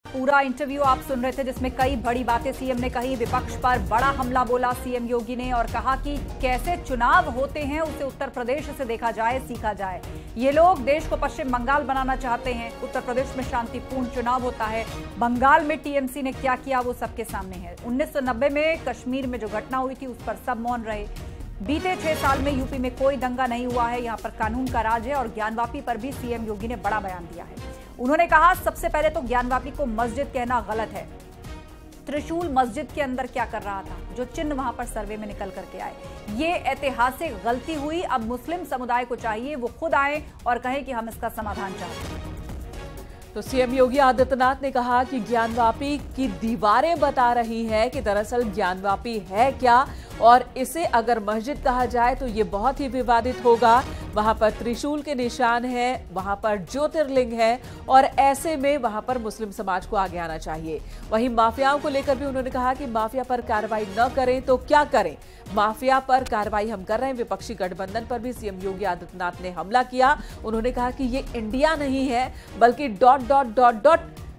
पूरा इंटरव्यू आप सुन रहे थे जिसमें कई बड़ी बातें सीएम ने कही। विपक्ष पर बड़ा हमला बोला सीएम योगी ने और कहा कि कैसे चुनाव होते हैं उसे उत्तर प्रदेश से देखा जाए, सीखा जाए। ये लोग देश को पश्चिम बंगाल बनाना चाहते हैं। उत्तर प्रदेश में शांतिपूर्ण चुनाव होता है। बंगाल में टीएमसी ने क्या किया वो सबके सामने है। 1990 में कश्मीर में जो घटना हुई थी उस पर सब मौन रहे। बीते 6 साल में यूपी में कोई दंगा नहीं हुआ है। यहाँ पर कानून का राज है। और ज्ञानवापी पर भी सीएम योगी ने बड़ा बयान दिया है। उन्होंने कहा सबसे पहले तो ज्ञानवापी को मस्जिद कहना गलत है। त्रिशूल मस्जिद के अंदर क्या कर रहा था, जो चिन्ह वहां पर सर्वे में निकल करके आए, ये ऐतिहासिक गलती हुई। अब मुस्लिम समुदाय को चाहिए वो खुद आए और कहें कि हम इसका समाधान चाहते हैं। तो सीएम योगी आदित्यनाथ ने कहा कि ज्ञानवापी की दीवारें बता रही है कि दरअसल ज्ञानवापी है क्या, और इसे अगर मस्जिद कहा जाए तो ये बहुत ही विवादित होगा। वहां पर त्रिशूल के निशान है, वहां पर ज्योतिर्लिंग है, और ऐसे में वहां पर मुस्लिम समाज को आगे आना चाहिए। वहीं माफियाओं को लेकर भी उन्होंने कहा कि माफिया पर कार्रवाई न करें तो क्या करें, माफिया पर कार्रवाई हम कर रहे हैं। विपक्षी गठबंधन पर भी सीएम योगी आदित्यनाथ ने हमला किया। उन्होंने कहा कि ये इंडिया नहीं है बल्कि ...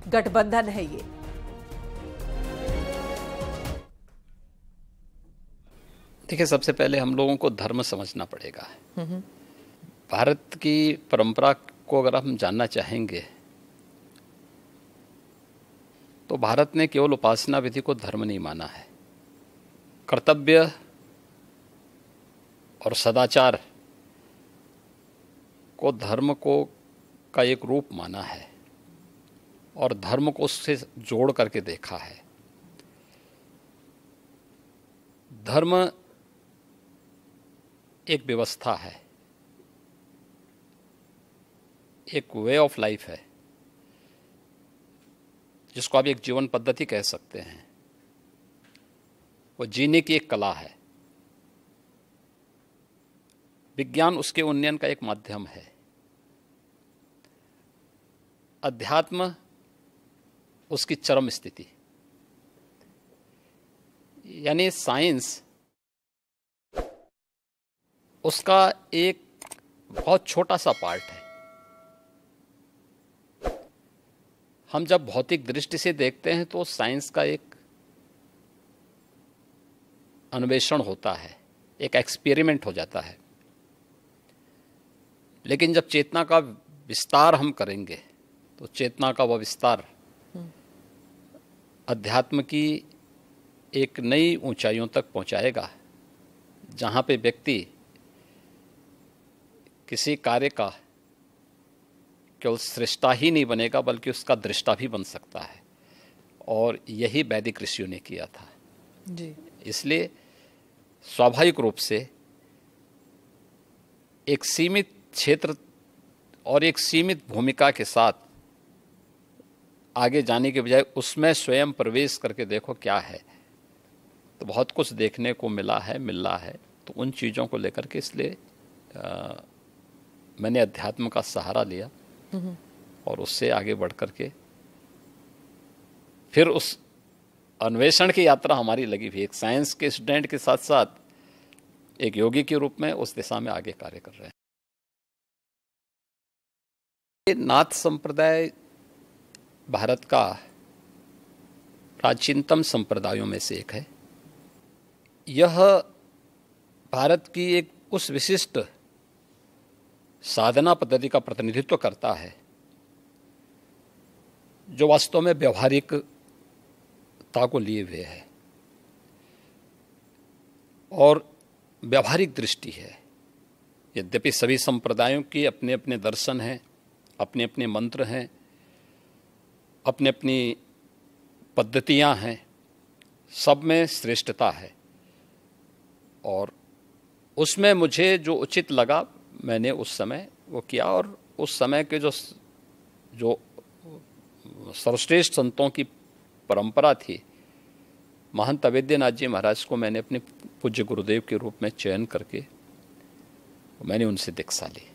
गठबंधन है ये। देखिए, सबसे पहले हम लोगों को धर्म समझना पड़ेगा। भारत की परंपरा को अगर हम जानना चाहेंगे तो भारत ने केवल उपासना विधि को धर्म नहीं माना है, कर्तव्य और सदाचार को धर्म को का एक रूप माना है और धर्म को उससे जोड़ करके देखा है। धर्म एक व्यवस्था है, एक वे ऑफ लाइफ है, जिसको आप एक जीवन पद्धति कह सकते हैं। वो जीने की एक कला है। विज्ञान उसके उन्नयन का एक माध्यम है। अध्यात्म उसकी चरम स्थिति, यानी साइंस उसका एक बहुत छोटा सा पार्ट है। हम जब भौतिक दृष्टि से देखते हैं तो साइंस का एक अन्वेषण होता है, एक एक्सपेरिमेंट हो जाता है। लेकिन जब चेतना का विस्तार हम करेंगे तो चेतना का वह विस्तार अध्यात्म की एक नई ऊंचाइयों तक पहुंचाएगा, जहां पे व्यक्ति किसी कार्य का केवल सृष्टा ही नहीं बनेगा बल्कि उसका दृष्टा भी बन सकता है। और यही वैदिक ऋषियों ने किया था जी। इसलिए स्वाभाविक रूप से एक सीमित क्षेत्र और एक सीमित भूमिका के साथ आगे जाने के बजाय उसमें स्वयं प्रवेश करके देखो क्या है, तो बहुत कुछ देखने को मिल रहा है। तो उन चीज़ों को लेकर के इसलिए मैंने अध्यात्म का सहारा लिया और उससे आगे बढ़ करके फिर उस अन्वेषण की यात्रा हमारी लगी हुई। एक साइंस के स्टूडेंट के साथ साथ एक योगी के रूप में उस दिशा में आगे कार्य कर रहे हैं। नाथ संप्रदाय भारत का प्राचीनतम संप्रदायों में से एक है। यह भारत की एक उस विशिष्ट साधना पद्धति का प्रतिनिधित्व करता है जो वास्तव में व्यवहारिकता को लिए हुए है और व्यवहारिक दृष्टि है। यद्यपि सभी संप्रदायों की अपने अपने दर्शन हैं, अपने अपने मंत्र हैं, अपनी अपनी पद्धतियां हैं, सब में श्रेष्ठता है। और उसमें मुझे जो उचित लगा मैंने उस समय वो किया। और उस समय के जो सर्वश्रेष्ठ संतों की परंपरा थी, महंत अवेद्यनाथ जी महाराज को मैंने अपने पूज्य गुरुदेव के रूप में चयन करके मैंने उनसे दीक्षा ली।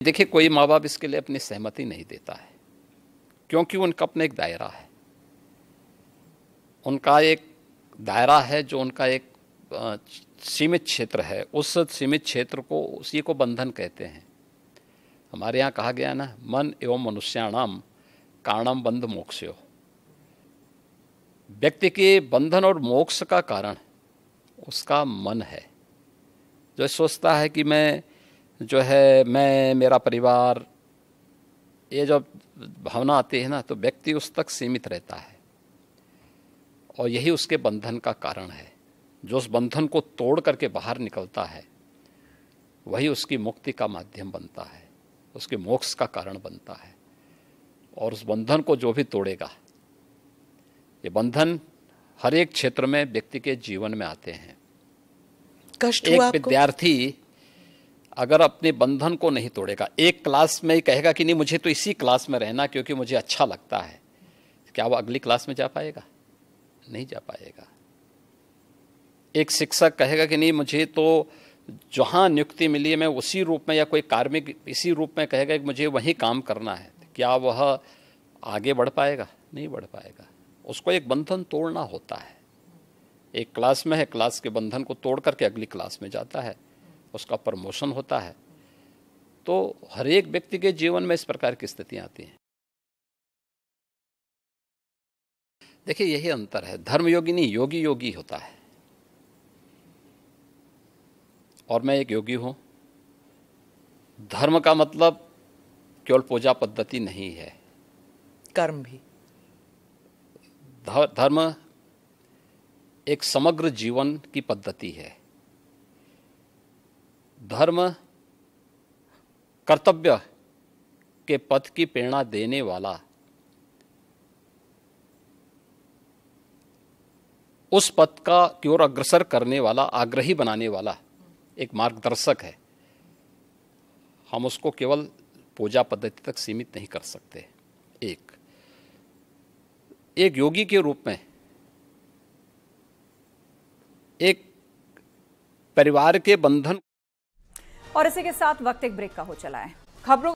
देखिए, कोई माँ बाप इसके लिए अपनी सहमति नहीं देता है, क्योंकि उनका अपना एक दायरा है। उनका एक दायरा है जो उनका एक सीमित क्षेत्र है। उस सीमित क्षेत्र को, उसी को बंधन कहते हैं। हमारे यहाँ कहा गया ना, मन एवं मनुष्याणाम कारणम बंध मोक्षयो। व्यक्ति के बंधन और मोक्ष का कारण उसका मन है, जो सोचता है कि मैं मेरा परिवार, ये जो भावना आती है ना, तो व्यक्ति उस तक सीमित रहता है और यही उसके बंधन का कारण है। जो उस बंधन को तोड़ करके बाहर निकलता है वही उसकी मुक्ति का माध्यम बनता है, उसके मोक्ष का कारण बनता है। और उस बंधन को जो भी तोड़ेगा, ये बंधन हर एक क्षेत्र में व्यक्ति के जीवन में आते हैं। कष्ट हुआ आपको? विद्यार्थी अगर अपने बंधन को नहीं तोड़ेगा, एक क्लास में ही कहेगा कि नहीं मुझे तो इसी क्लास में रहना क्योंकि मुझे अच्छा लगता है, क्या वो अगली क्लास में जा पाएगा? नहीं जा पाएगा। एक शिक्षक कहेगा कि नहीं मुझे तो जहाँ नियुक्ति मिली है मैं उसी रूप में, या कोई कार्मिक इसी रूप में कहेगा कि मुझे वहीं काम करना है, क्या वह आगे बढ़ पाएगा? नहीं बढ़ पाएगा। उसको एक बंधन तोड़ना होता है। एक क्लास में है, क्लास के बंधन को तोड़ करके अगली क्लास में जाता है, उसका प्रमोशन होता है। तो हर एक व्यक्ति के जीवन में इस प्रकार की स्थितियां आती हैं। देखिए यही अंतर है, धर्मयोगी नहीं योगी योगी होता है। और मैं एक योगी हूं। धर्म का मतलब केवल पूजा पद्धति नहीं है, कर्म भी। धर्म एक समग्र जीवन की पद्धति है। धर्म कर्तव्य के पथ की प्रेरणा देने वाला, उस पथ का की ओर अग्रसर करने वाला, आग्रही बनाने वाला एक मार्गदर्शक है। हम उसको केवल पूजा पद्धति तक सीमित नहीं कर सकते। एक योगी के रूप में एक परिवार के बंधन। और इसी के साथ वक्त एक ब्रेक का हो चला है। खबरों